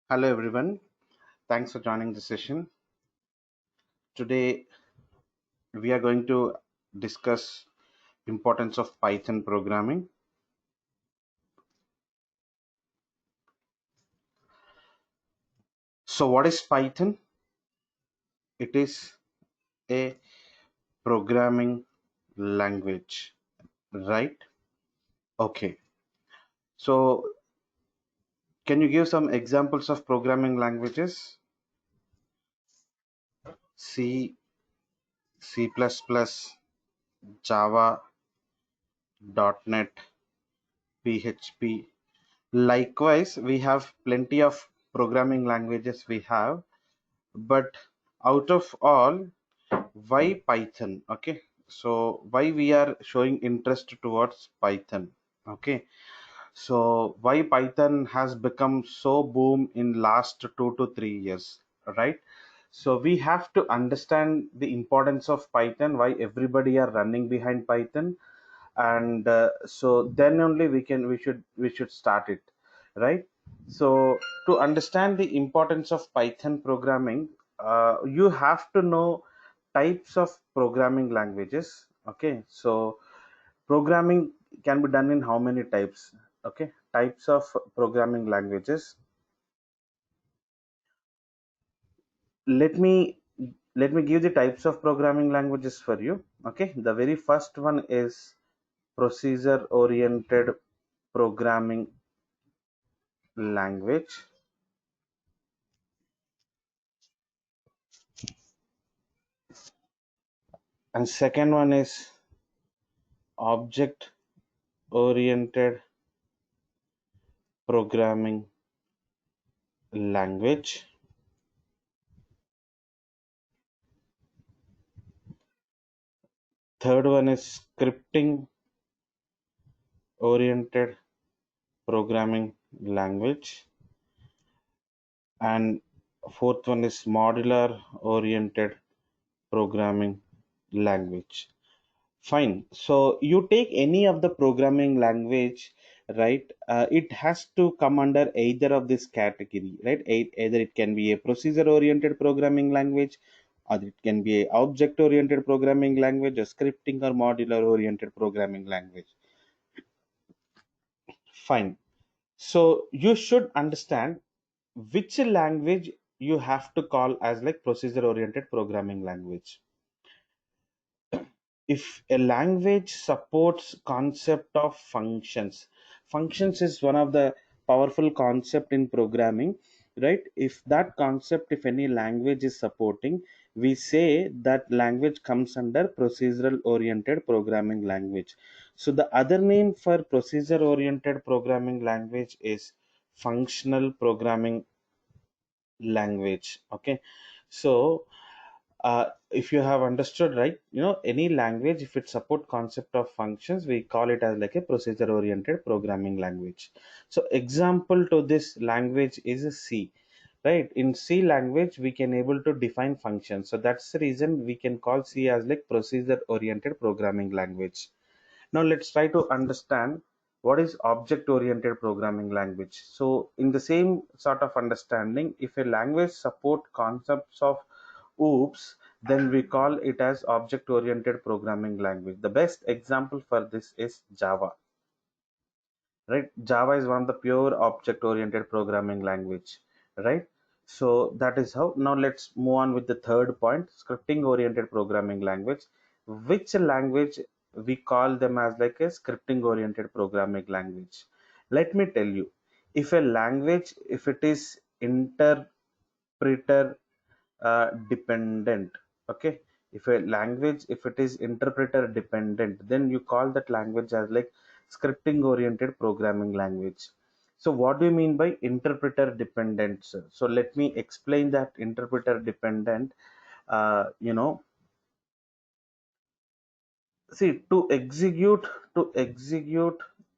Hello everyone. Thanks for joining the session. Today we are going to discuss importance of Python programming. So what is Python? It is a programming language, right? Okay. So can you give some examples of programming languages? C, C++, Java, .NET, PHP. Likewise, we have plenty of programming languages we have, but out of all, why Python? Okay, so why we are showing interest towards Python? Okay, so why Python has become so boom in last 2 to 3 years, right? So we have to understand the importance of Python, why everybody are running behind Python, and so then only we should start it, right? So to understand the importance of Python programming, you have to know types of programming languages. Okay, so programming can be done in how many types? Okay, types of programming languages. Let me let me give the types of programming languages for you. Okay, the very first one is procedure oriented programming language, and second one is object oriented programming language. Third one is scripting oriented programming language, and fourth one is modular oriented programming language. Fine, so you take any of the programming language, right? It has to come under either of this category, right? Either it can be a procedure oriented programming language, or it can be a object oriented programming language, or scripting or modular oriented programming language. Fine, so you should understand which language you have to call as like procedure oriented programming language. If a language supports concept of functions is one of the powerful concept in programming, right? If that concept, if any language is supporting, we say that language comes under procedural oriented programming language. So the other name for procedure oriented programming language is functional programming language. Okay, so if you have understood, right, any language, if it support concept of functions, we call it as like a procedure oriented programming language. So example to this language is a C, right? In C language we can able to define functions, so that's the reason we can call C as like procedure oriented programming language. Now let's try to understand what is object oriented programming language. So in the same sort of understanding, if a language support concepts of OOPS, then we call it as object oriented programming language. The best example for this is Java, right? Java is one of the pure object oriented programming language, right? So that is how. Now let's move on with the third point, scripting oriented programming language. Which language we call them as like a scripting oriented programming language? Let me tell you, if a language, if it is interpreter dependent, okay, if a language, if it is interpreter dependent, then you call that language as like scripting oriented programming language. So what do you mean by interpreter dependent, sir? So let me explain that interpreter dependent. uh, you know See, to execute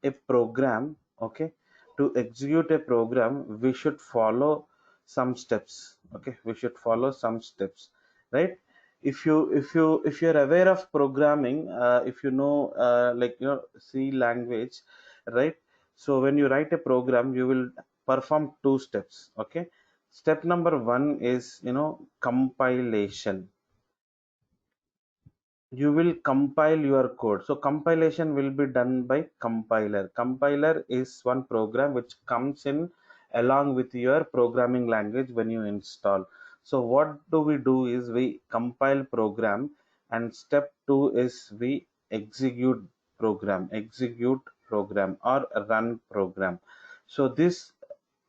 a program, okay, to execute a program, we should follow some steps. Okay, we should follow some steps, right? If you're aware of programming, if you know, like C language, right? So when you write a program, you will perform two steps. Okay, step number one is, compilation. You will compile your code. So compilation will be done by compiler. Compiler is one program which comes in along with your programming language when you install. So what do we do is we compile program, and step two is we execute program or run program. So this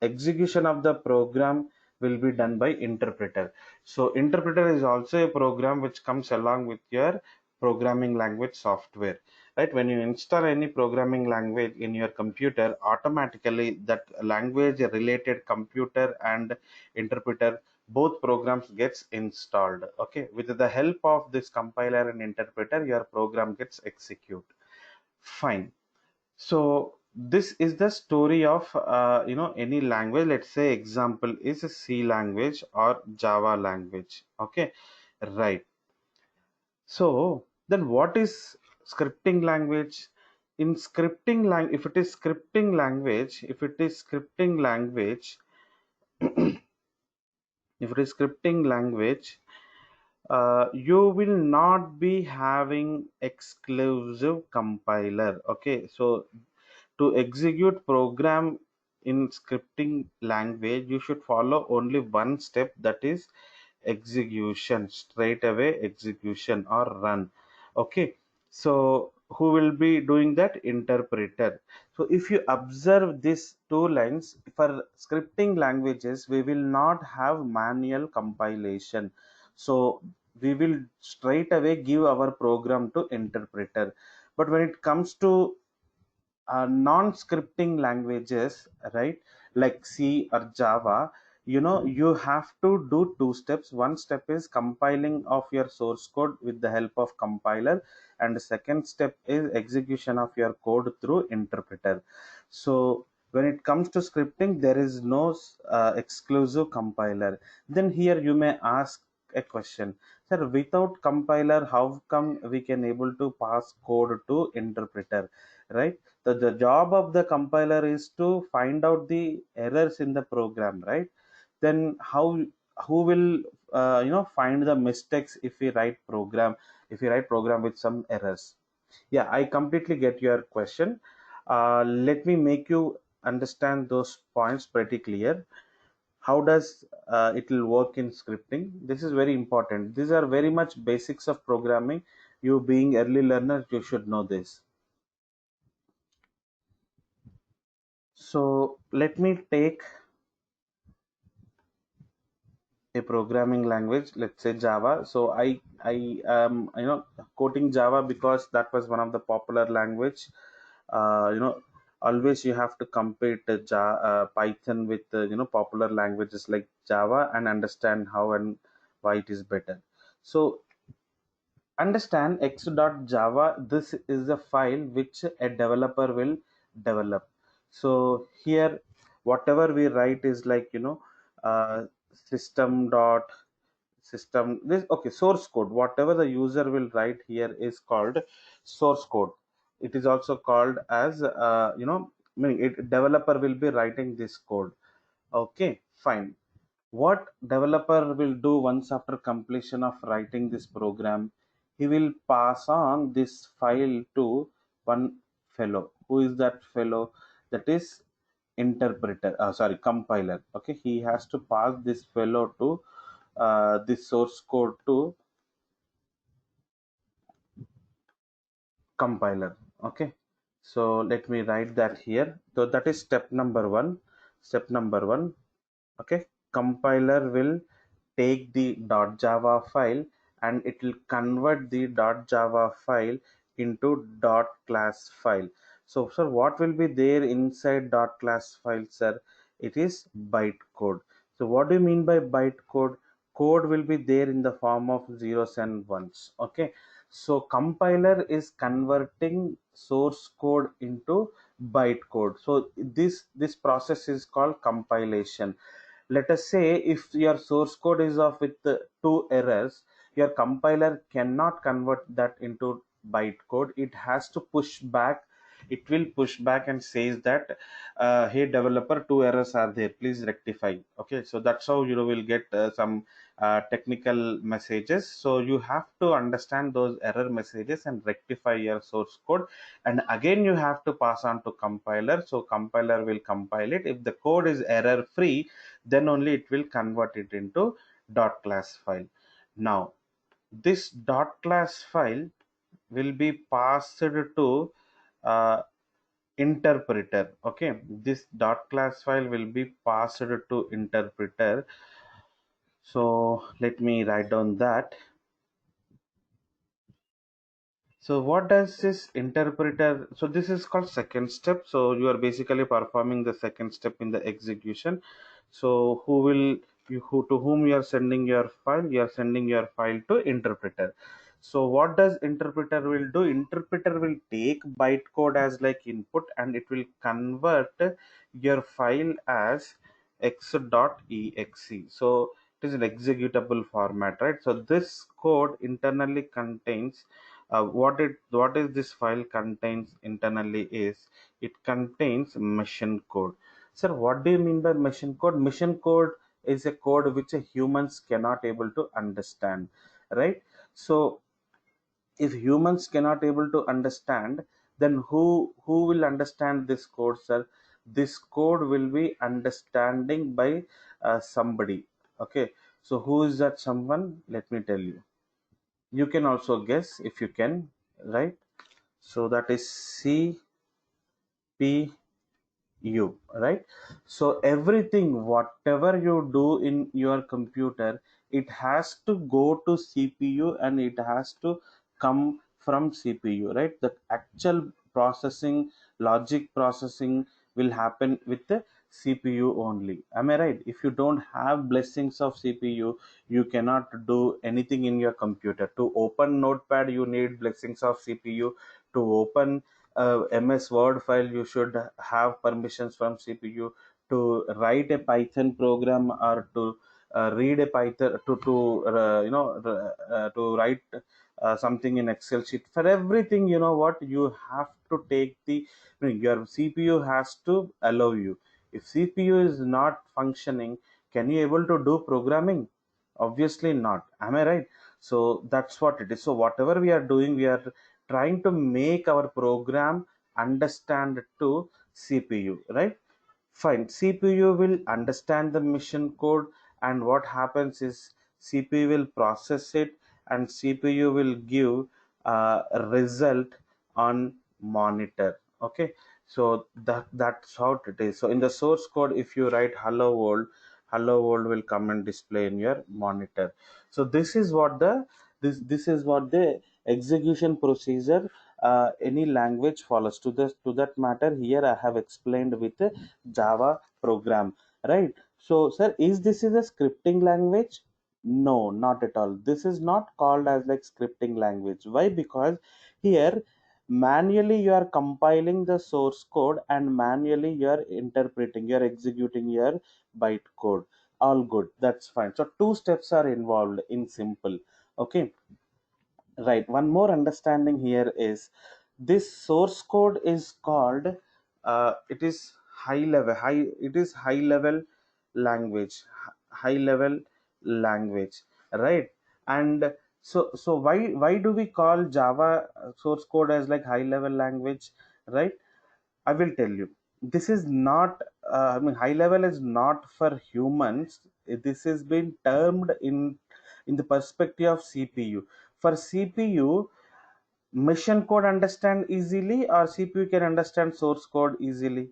execution of the program will be done by interpreter. So interpreter is also a program which comes along with your programming language software, right? When you install any programming language in your computer, automatically that language related computer and interpreter, both programs gets installed. Okay, with the help of this compiler and interpreter, your program gets execute. Fine. So this is the story of any language. Let's say example is a C language or Java language. Okay, right. So then what is scripting language? In scripting lang if it is scripting language, if it is scripting language, you will not be having exclusive compiler. Okay, so to execute program in scripting language, you should follow only one step, that is execution, straight away execution or run. Okay, so who will be doing that? Interpreter. So if you observe these two lines, for scripting languages we will not have manual compilation, so we will straight away give our program to interpreter. But when it comes to non-scripting languages, right, like C or Java, you have to do two steps. One step is compiling of your source code with the help of compiler, and the second step is execution of your code through interpreter. So when it comes to scripting, there is no exclusive compiler. Then here you may ask a question, sir, without compiler how come we can able to pass code to interpreter, right? The job of the compiler is to find out the errors in the program, right? Then who will find the mistakes if we write program, with some errors? Yeah, I completely get your question. Let me make you understand those points pretty clear. How does it will work in scripting? This is very important. These are very much basics of programming. You being early learner, you should know this. So let me take a programming language, let's say Java. So I am quoting Java because that was one of the popular language. Always you have to compare Python with popular languages like Java and understand how and why it is better. So understand x.java. This is a file which a developer will develop. So here whatever we write is like uh, system dot system this, okay, source code. Whatever the user will write here is called source code. It is also called as meaning it, developer will be writing this code. Okay, fine. What developer will do once after completion of writing this program, he will pass on this file to one fellow. Who is that fellow? That is interpreter, sorry, compiler. Okay, he has to pass this fellow to this source code to compiler. Okay, so let me write that here. So that is step number one. Step number 1. Okay, compiler will take the .java file, and it will convert the .java file into .class file. So sir, what will be there inside .class file, sir? It is bytecode. So what do you mean by bytecode? Code will be there in the form of zeros and ones. Okay, so compiler is converting source code into bytecode. So this process is called compilation. Let us say if your source code is of with two errors, your compiler cannot convert that into bytecode. It has to push back it will push back and says that, hey developer, two errors are there, please rectify. Okay, so that's how you will get some technical messages. So you have to understand those error messages and rectify your source code, and again you have to pass on to compiler, so compiler will compile it. If the code is error free, then only it will convert it into dot class file. Now this dot class file will be passed to uh, interpreter. Okay, this dot class file will be passed to interpreter. So let me write down that. So what does this interpreter, so this is called second step. So you are basically performing the second step in the execution. So who will you, who to whom you are sending your file, you are sending your file to interpreter. So what does interpreter will do? Interpreter will take bytecode as like input, and it will convert your file as x.exe. So it is an executable format, right? So this code internally contains what is this file contains internally is, it contains machine code. Sir, what do you mean by machine code? Machine code is a code which humans cannot able to understand, right? So if humans cannot able to understand, then who will understand this code, sir? This code will be understanding by somebody. Okay, so who is that someone? Let me tell you. You can also guess if you can, right? So that is CPU, right? So everything whatever you do in your computer, it has to go to CPU and it has to come from CPU, right? The actual processing, logic processing will happen with the CPU only. Am I right? If you don't have blessings of CPU, you cannot do anything in your computer. To open notepad, you need blessings of CPU. To open MS Word file, you should have permissions from CPU. To write a Python program, or to read a Python, to write something in Excel sheet. For everything, you know what, you have to take the, your CPU has to allow you. If CPU is not functioning, can you able to do programming? Obviously not. Am I right? So that's what it is. So whatever we are doing, we are trying to make our program understand to CPU, right? Fine. CPU will understand the mission code, and what happens is CPU will process it, and CPU will give a result on monitor. Okay, so that's how it is. So in the source code, if you write hello world, hello world will come and display in your monitor. So this is what the execution procedure any language follows. To that matter, here I have explained with Java program, right? So, sir, is a scripting language? No, not at all. This is not called as like scripting language. Why? Because here manually you are compiling the source code, and manually you are interpreting, you are executing your bytecode. All good. That's fine. So two steps are involved in simple. Okay, right. One more understanding here is this source code is called it is high level language, high level language, right? And so why do we call Java source code as like high level language, right? I will tell you. This is not, I mean, high level is not for humans. This has been termed in the perspective of CPU. For CPU, machine code understand easily, or CPU can understand source code easily?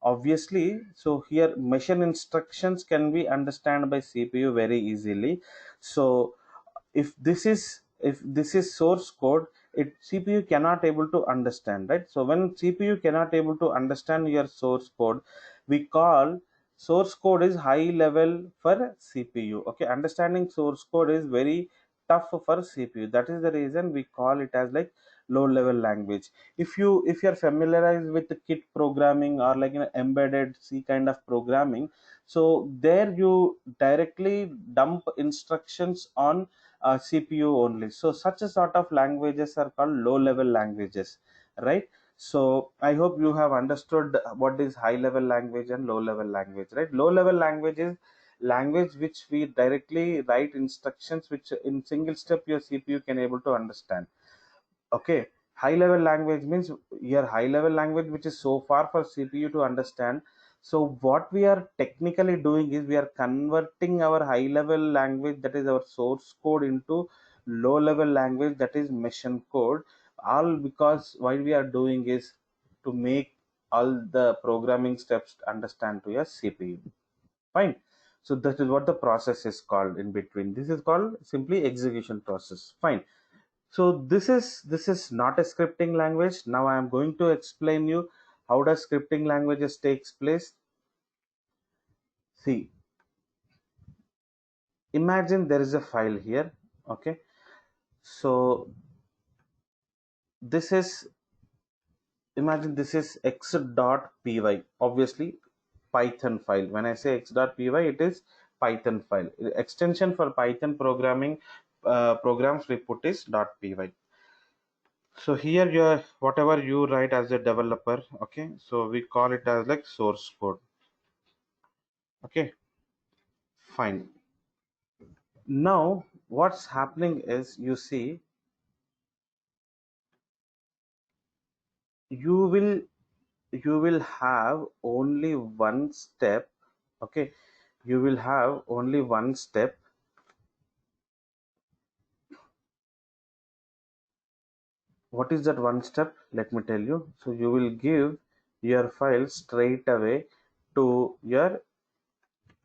Obviously. So here machine instructions can be understand by CPU very easily. So if this is source code, it CPU cannot able to understand, right? So when CPU cannot able to understand your source code, we call source code is high level for CPU. Okay, understanding source code is very tough for CPU. That is the reason we call it as like low level language. If you're familiarized with the kit programming, or like embedded C kind of programming, so there you directly dump instructions on CPU only. So such a sort of languages are called low level languages, right? So I hope you have understood what is high level language and low level language, right? Low level language is language which we directly write instructions which in single step your CPU can able to understand. Okay, high level language means your high level language which is so far for CPU to understand. So what we are technically doing is we are converting our high level language, that is our source code, into low level language, that is machine code. All because why we are doing is to make all the programming steps understand to your CPU. Fine. So that is what the process is called in between. This is called simply execution process. Fine. So this is not a scripting language. Now I am going to explain you how does scripting languages takes place. See, imagine there is a file here. Okay, so this is, imagine this is x.py, obviously Python file. When I say x.py, it is Python file. Extension for Python programming programs we put is .py. So here your whatever you write as a developer, okay, so we call it as like source code. Okay, fine. Now what's happening is, you see, you will you will have only one step. Okay, you will have only one step. What is that one step? Let me tell you. So you will give your file straight away to your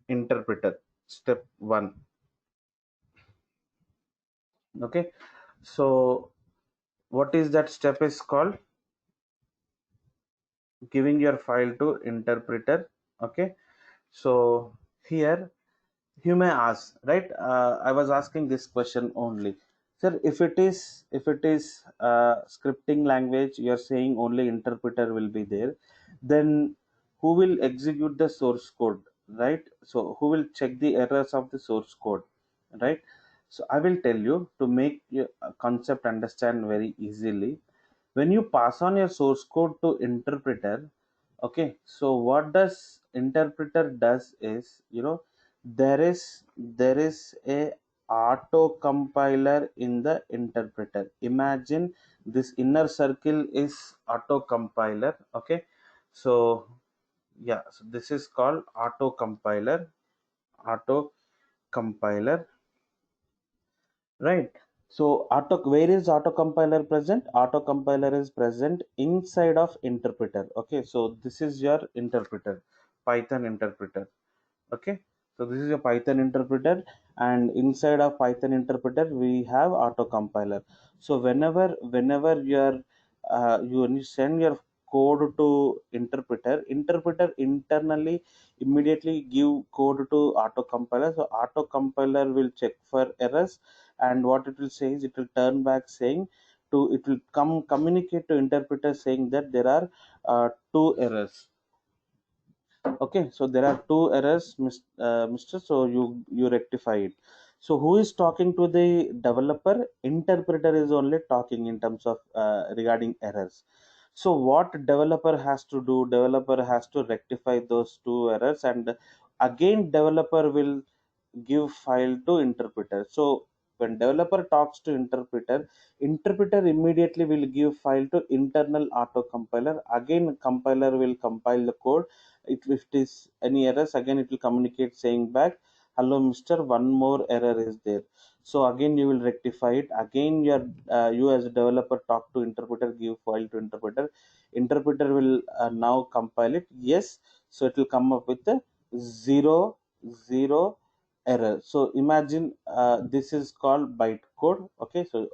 interpreter. Step one. Okay, so what is that step is called? Giving your file to interpreter. Okay, so here you may ask, right? I was asking this question only, sir, if it is scripting language, you're saying only interpreter will be there, then who will execute the source code, right? So who will check the errors of the source code, right? So I will tell you to make your concept understand very easily. When you pass on your source code to interpreter, okay, so what does interpreter does is, there is a auto compiler in the interpreter. Imagine this inner circle is auto compiler. Okay, so yeah, so this is called auto compiler. Auto compiler, right? So auto, where is auto compiler present? Auto compiler is present inside of interpreter. Okay, so this is your interpreter, Python interpreter. Okay, so this is a Python interpreter, and inside of Python interpreter we have auto compiler. So whenever you, when you send your code to interpreter internally immediately give code to auto compiler. So auto compiler will check for errors, and what it will say is, it will turn back saying to, it will come communicate to interpreter saying that there are two errors. Okay, so there are two errors, Mr. So you rectify it. So who is talking to the developer? Interpreter is only talking in terms of regarding errors. So what developer has to do? Developer has to rectify those two errors, and again developer will give file to interpreter. So when developer talks to interpreter, interpreter immediately will give file to internal auto compiler. Again compiler will compile the code. If it is any errors, again it will communicate saying back, hello mister, one more error is there. So again you will rectify it. Again you as a developer talk to interpreter, give file to interpreter. Interpreter will now compile it. Yes, so it will come up with a zero zero error. So imagine this is called bytecode. Okay, so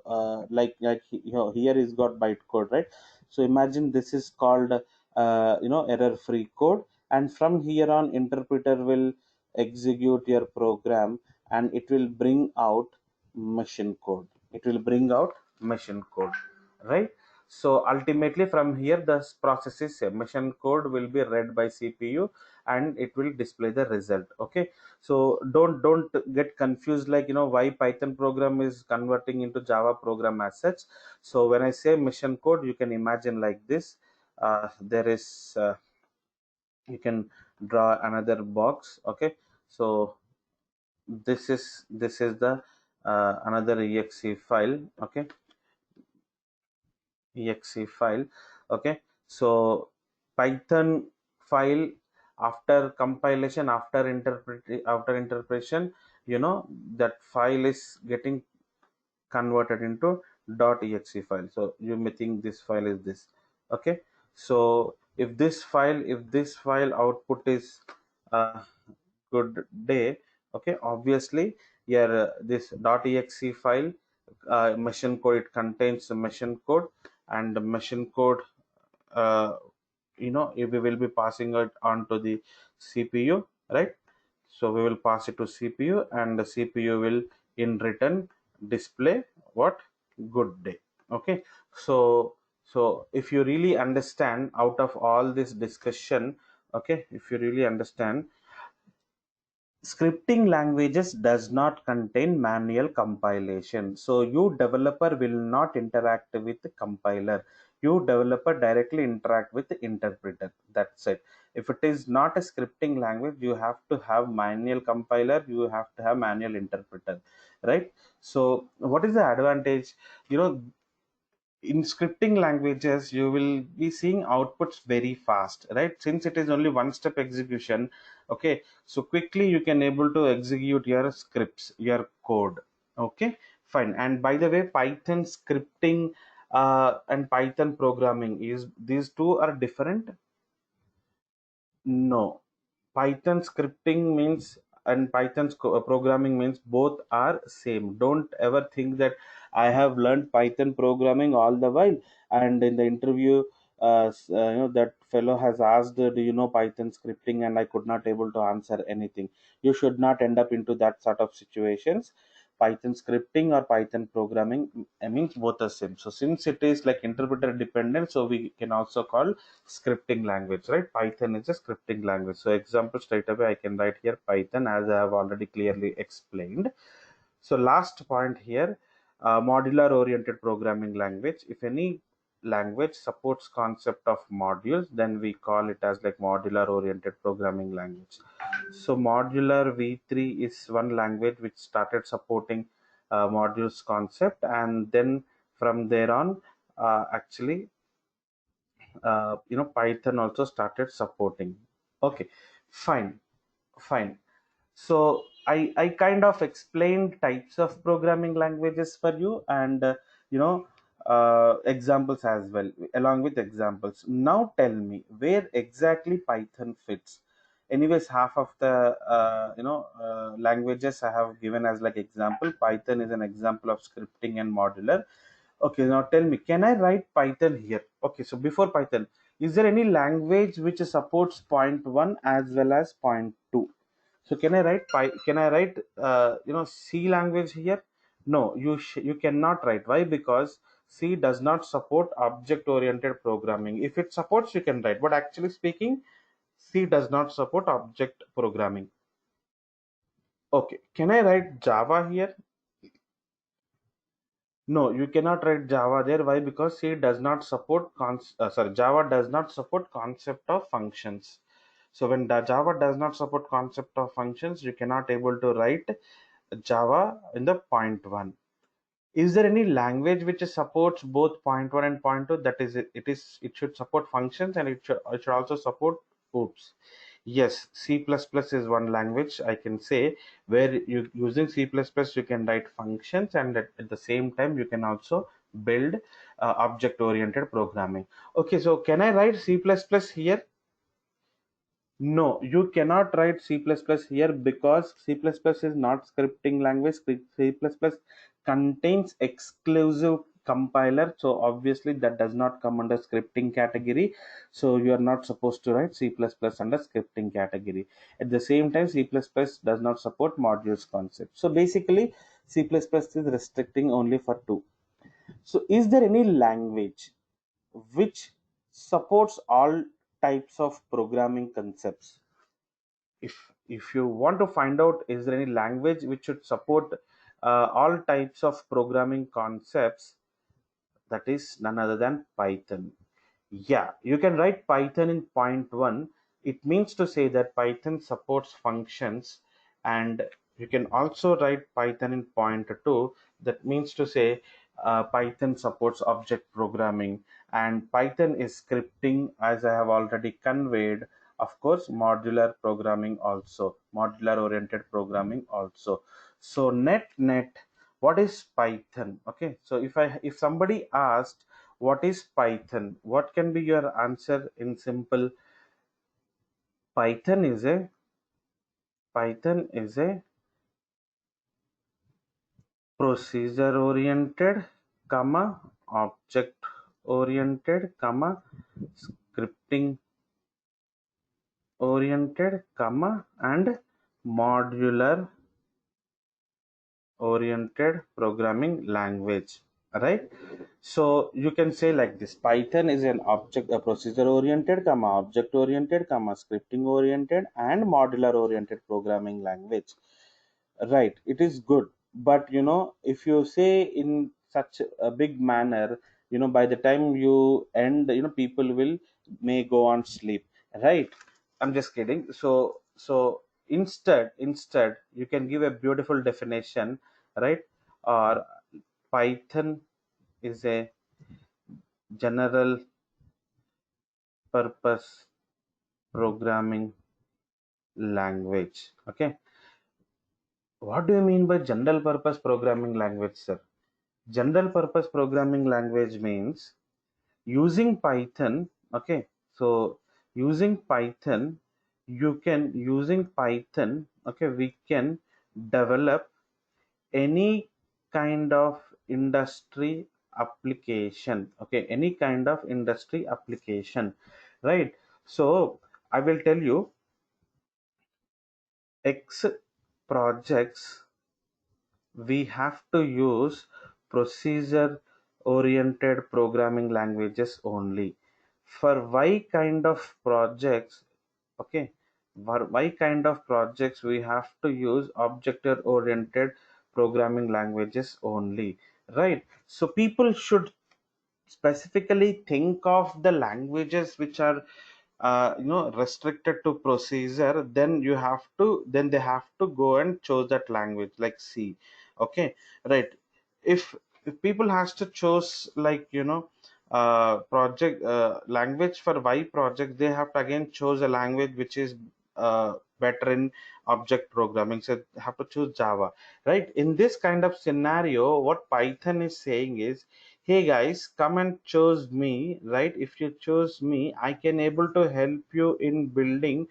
here is got bytecode, right? So imagine this is called error free code, and from here on interpreter will execute your program, and it will bring out machine code. It will bring out machine code, right? So ultimately from here the process is machine code will be read by CPU, and it will display the result. Okay, so don't get confused, like why Python program is converting into Java program as such. So when I say mission code, you can imagine like this. there is you can draw another box. Okay, so this is the another exe file. Okay, exe file. Okay, so Python file, after compilation, after interpretation, that file is getting converted into .exe file. So you may think this file is this. Okay, so if this file output is uh, good day. Okay, obviously your this .exe file, machine code, it contains the machine code, and the machine code, uh, if we will be passing it on to the CPU, right? So we will pass it to CPU, and the CPU will in return display what? Good day. Okay, so if you really understand out of all this discussion, okay, if you really understand, scripting languages does not contain manual compilation. So you developer will not interact with the compiler. You developer directly interact with the interpreter. That's it. If it is not a scripting language, you have to have manual compiler, you have to have manual interpreter, right? So what is the advantage? In scripting languages you will be seeing outputs very fast, right? Since it is only one step execution. Okay, so quickly you can able to execute your scripts, your code. Okay, fine. And by the way, Python scripting and Python programming, is these two are different? No, Python scripting means and programming means both are same. Don't ever think that I have learned Python programming all the while, and in the interview, that fellow has asked, "Do you know Python scripting?" and I could not able to answer anything. You should not end up into that sort of situations. Python scripting or Python programming, I means both are same. So since it is like interpreter dependent, so we can also call scripting language, right? Python is a scripting language. So example straight away I can write here Python, as I have already clearly explained. So last point here, modular oriented programming language. If any language supports concept of modules, then we call it as like modular oriented programming language. So modular v3 is one language which started supporting modules concept, and then from there on, actually, Python also started supporting. Okay, fine, fine. So I kind of explained types of programming languages for you, and examples as well, along with examples. Now tell me where exactly Python fits. Anyways, half of the languages I have given as like example. Python is an example of scripting and modular. Okay, now tell me, can I write Python here? Okay, so before Python, is there any language which supports point one as well as point two? So can I write can I write C language here? No, you cannot write. Why? Because C does not support object oriented programming. If it supports, you can write. But actually speaking, C does not support object programming. Okay, can I write Java here? No, you cannot write Java there. Why? Because C does not support Java does not support concept of functions. So when the Java does not support concept of functions, you cannot able to write Java in the point one. Is there any language which supports both point one and point two? That is, it should support functions, and it should also support oops. Yes, C++ is one language I can say, where you using C++ you can write functions, and at the same time you can also build object oriented programming. Okay, so can I write C++ here? No, you cannot write C++ here because C++ is not scripting language. C++ contains exclusive compiler, so obviously that does not come under scripting category. So you are not supposed to write C++ under scripting category. At the same time, C++ does not support modules concept. So basically, C++ is restricting only for two. So is there any language which supports all types of programming concepts? If you want to find out is there any language which should support all types of programming concepts, that is none other than Python. Yeah, you can write Python in point one. It means to say that Python supports functions, and you can also write Python in point two. That means to say Python supports object programming, and Python is scripting, as I have already conveyed. Of course, modular programming also, modular oriented programming also. So net, what is Python? Okay, so if somebody asked what is Python? What can be your answer in simple? Python is a Python is a procedure oriented, comma, object oriented, comma, scripting oriented, comma, and modular oriented programming language, right? So you can say like this: Python is an object a procedure oriented, comma, object oriented, comma, scripting oriented, and modular oriented programming language. Right, it is good. But if you say in such a big manner, by the time you end, people will may go on sleep, right? I'm just kidding. So instead you can give a beautiful definition, right? Or Python is a general purpose programming language. Okay, what do you mean by general purpose programming language, sir? General purpose programming language means using Python. Okay, so using Python, using Python, okay, we can develop any kind of industry application. Okay, any kind of industry application, right? So I will tell you X projects we have to use procedure oriented programming languages only. For y kind of projects, okay, for y kind of projects we have to use object oriented programming languages only, right? So people should specifically think of the languages which are restricted to procedure. Then they have to go and choose that language like C. Okay, right. If people has to choose, like, project language for Y project, they have to again choose a language which is better in object programming, so they have to choose Java, right? In this kind of scenario, what Python is saying is, hey guys, come and choose me, right? If you choose me, I can able to help you in building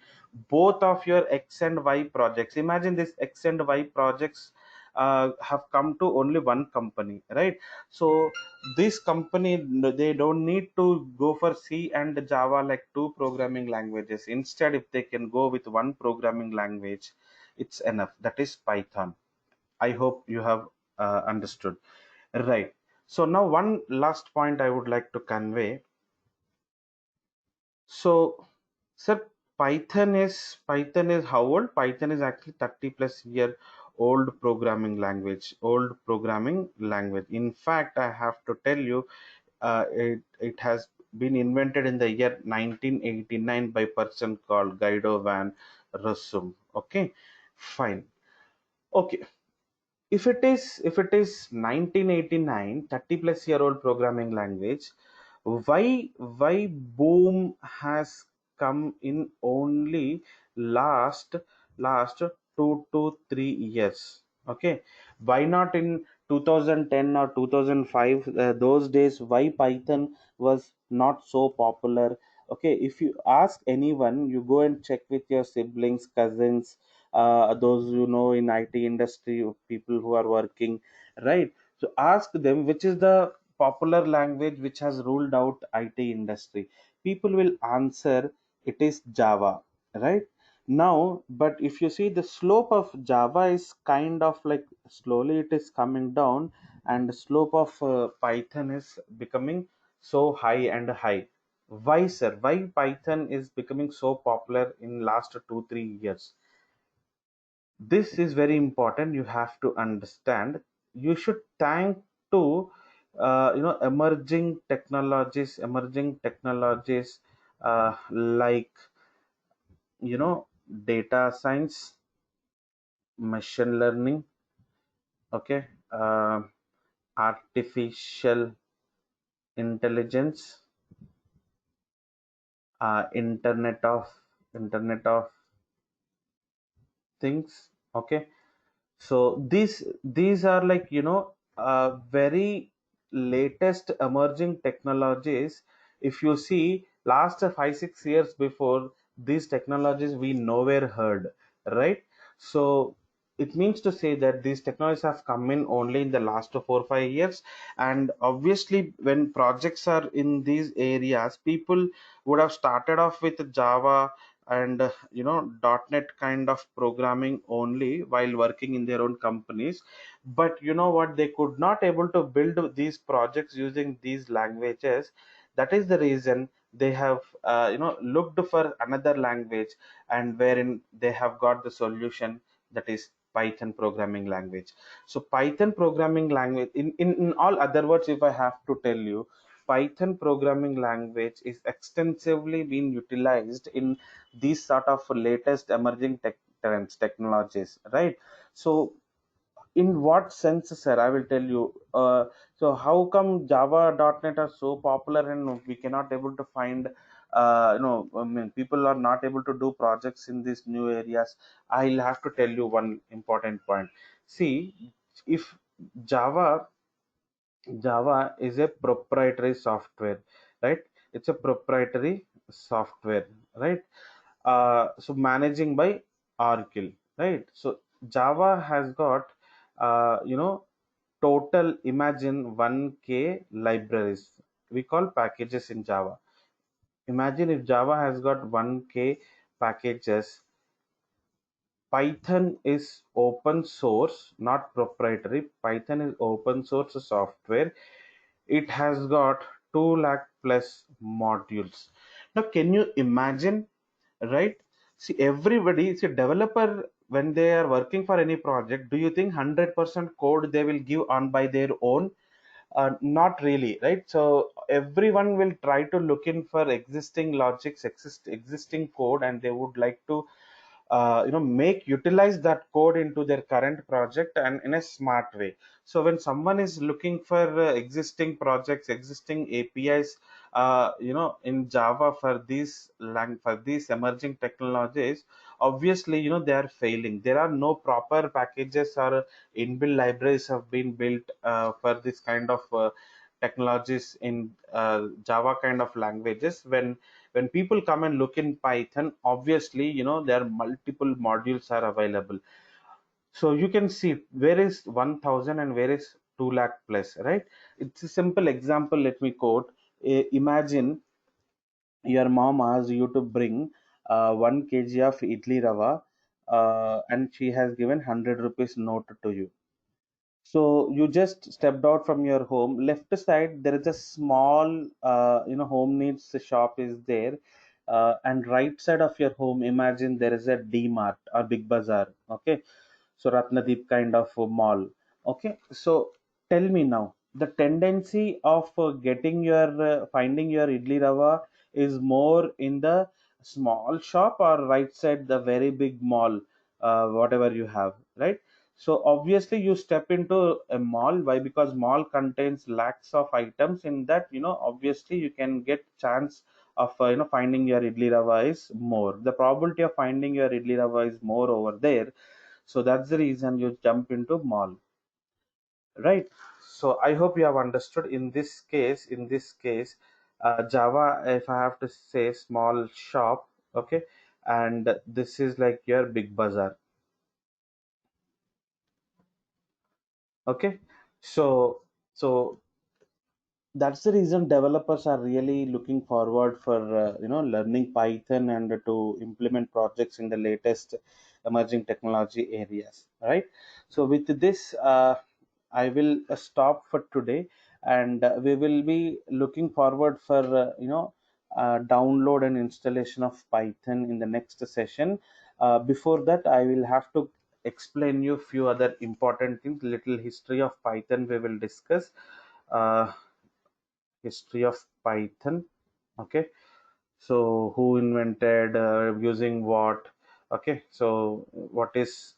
both of your X and Y projects. Imagine this X and Y projects have come to only one company, right? So this company, they don't need to go for C and Java like two programming languages. Instead, if they can go with one programming language, it's enough. That is Python. I hope you have understood. Right. So now one last point I would like to convey. So, sir, Python is how old? Python is actually 30 plus year old programming language. Old programming language. In fact, I have to tell you, it has been invented in the year 1989 by a person called Guido van Rossum. Okay, fine. Okay, if it is 1989, 30 plus year old programming language, why boom has come in only last last 2 to 3 years? Okay, why not in 2010 or 2005? Those days, why Python was not so popular? Okay, if you ask anyone, you go and check with your siblings, cousins, those in IT industry, people who are working, right? So ask them which is the popular language which has ruled out IT industry. People will answer it is Java, right? Now, but if you see, the slope of Java is kind of like slowly it is coming down, and the slope of Python is becoming so high and high. Why, sir? Why Python is becoming so popular in last 2 3 years? This is very important. You have to understand. You should thank to emerging technologies like data science, machine learning, okay, artificial intelligence, internet of things, okay. So these are like very latest emerging technologies. If you see last 5 6 years before, these technologies we nowhere heard, right? So it means to say that these technologies have come in only in the last 4 5 years. And obviously when projects are in these areas, people would have started off with Java and .NET kind of programming only while working in their own companies. But you know what, they could not able to build these projects using these languages. That is the reason they have looked for another language, and wherein they have got the solution, that is Python programming language. So Python programming language, in all other words, if I have to tell you, Python programming language is extensively being utilized in these sort of latest emerging tech trends, technologies, right? So in what sense, sir, I will tell you. So how come Java .NET are so popular and we cannot able to find I mean, people are not able to do projects in these new areas? I'll have to tell you one important point. See, if java Java is a proprietary software, right? It's a proprietary software, right? So managing by Oracle, right? So Java has got, total, imagine 1K libraries. We call packages in Java. Imagine if Java has got 1K packages. Python is open source, not proprietary. Python is open source software. It has got 2 lakh plus modules. Now can you imagine, right? See, everybody, see, developer, when they are working for any project, do you think 100% code they will give on by their own? Not really, right? So everyone will try to look in for existing logics, existing code, and they would like to make utilize that code into their current project and in a smart way. So when someone is looking for existing projects, existing APIs, in Java for for these emerging technologies, obviously they are failing. There are no proper packages or inbuilt libraries have been built for this kind of technologies in Java kind of languages. When people come and look in Python, obviously there are multiple modules are available. So you can see where is 1000 and where is 2 lakh plus, right? It's a simple example. Let me quote. Imagine your mom asks you to bring 1 kg of idli rava, and she has given 100 rupees note to you. So you just stepped out from your home. Left side there is a small, home needs shop is there, and right side of your home, imagine there is a D Mart or Big Bazaar. Okay, so Ratnadeep kind of a mall. Okay, so tell me now, the tendency of getting your finding your idli rava is more in the small shop or right side the very big mall, whatever you have, right? So obviously you step into a mall. Why? Because mall contains lakhs of items. In that, obviously you can get chance of finding your idli rava is more. The probability of finding your idli rava is more over there. So that's the reason you jump into mall, right? So I hope you have understood. In this case, Java, if I have to say, small shop, okay, and this is like your big bazaar, okay. So that's the reason developers are really looking forward for learning Python and to implement projects in the latest emerging technology areas, right? So with this, I will stop for today, and we will be looking forward for download and installation of Python in the next session. Before that, I will have to explain you few other important things. Little history of Python we will discuss. uh, history of Python. Okay, so who invented, using what? Okay, so what is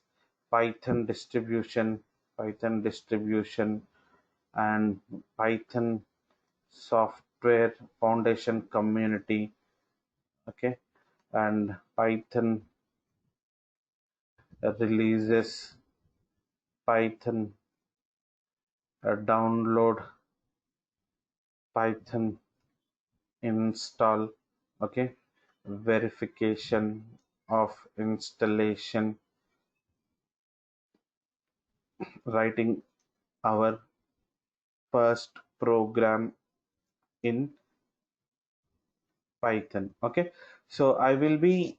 Python distribution? Python distribution and Python software foundation community. Okay, and Python releases, Python download, Python install. Okay, verification of installation, writing our first program in Python. Okay, so I will be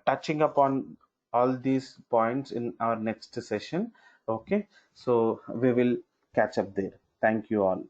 touching upon all these points in our next session. Okay, so we will catch up there. Thank you all.